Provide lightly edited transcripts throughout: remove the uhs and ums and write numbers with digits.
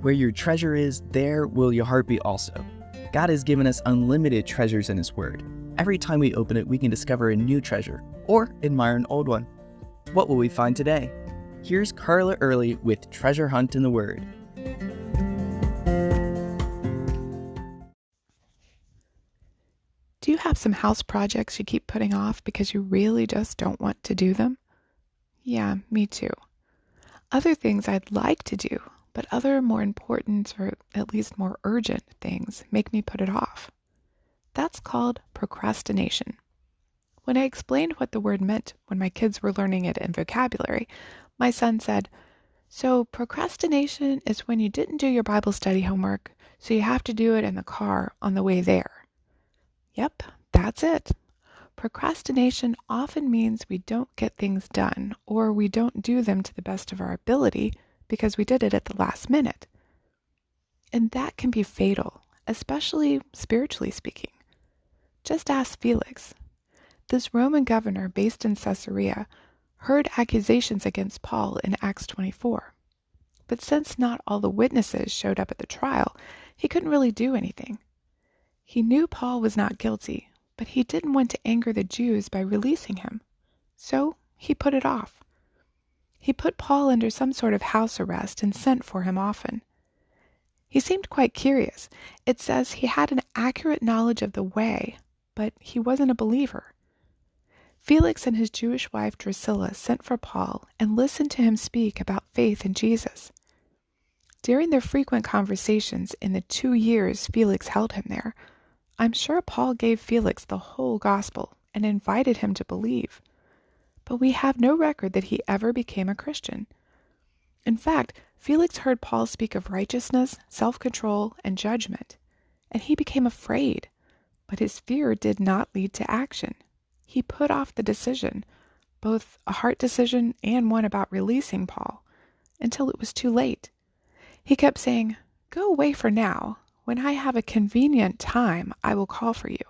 Where your treasure is, there will your heart be also. God has given us unlimited treasures in His Word. Every time we open it, we can discover a new treasure or admire an old one. What will we find today? Here's Carla Early with Treasure Hunt in the Word. Do you have some house projects you keep putting off because you really just don't want to do them? Yeah, me too. Other things I'd like to do, but other more important or at least more urgent things make me put it off. That's called procrastination. When I explained what the word meant when my kids were learning it in vocabulary, my son said, "So procrastination is when you didn't do your Bible study homework, so you have to do it in the car on the way there." Yep, that's it. Procrastination often means we don't get things done, or we don't do them to the best of our ability because we did it at the last minute. And that can be fatal, especially spiritually speaking. Just ask Felix. This Roman governor based in Caesarea heard accusations against Paul in Acts 24. But since not all the witnesses showed up at the trial, he couldn't really do anything. He knew Paul was not guilty, but he didn't want to anger the Jews by releasing him. So he put it off. He put Paul under some sort of house arrest and sent for him often. He seemed quite curious. It says he had an accurate knowledge of the way, but he wasn't a believer. Felix and his Jewish wife Drusilla sent for Paul and listened to him speak about faith in Jesus. During their frequent conversations in the 2 years Felix held him there, I'm sure Paul gave Felix the whole gospel and invited him to believe. But we have no record that he ever became a Christian. In fact, Felix heard Paul speak of righteousness, self-control, and judgment, and he became afraid. But his fear did not lead to action. He put off the decision, both a heart decision and one about releasing Paul, until it was too late. He kept saying, "Go away for now. When I have a convenient time, I will call for you."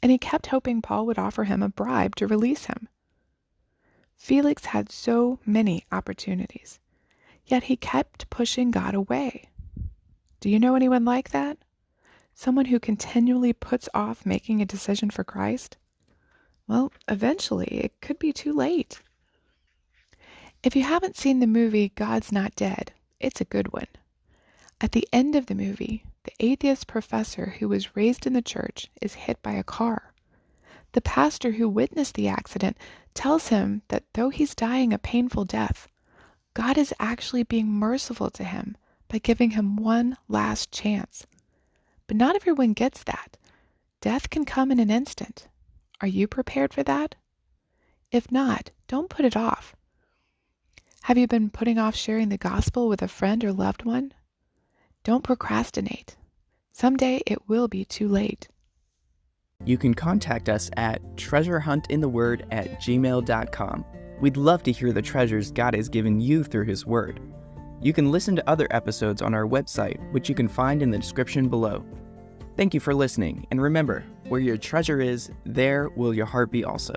And he kept hoping Paul would offer him a bribe to release him. Felix had so many opportunities, yet he kept pushing God away. Do you know anyone like that? Someone who continually puts off making a decision for Christ? Well, eventually it could be too late. If you haven't seen the movie God's Not Dead, it's a good one. At the end of the movie, the atheist professor who was raised in the church is hit by a car. The pastor who witnessed the accident tells him that though he's dying a painful death, God is actually being merciful to him by giving him one last chance. But not everyone gets that. Death can come in an instant. Are you prepared for that? If not, don't put it off. Have you been putting off sharing the gospel with a friend or loved one? Don't procrastinate. Someday it will be too late. You can contact us at treasurehuntintheword@gmail.com. We'd love to hear the treasures God has given you through His Word. You can listen to other episodes on our website, which you can find in the description below. Thank you for listening, and remember, where your treasure is, there will your heart be also.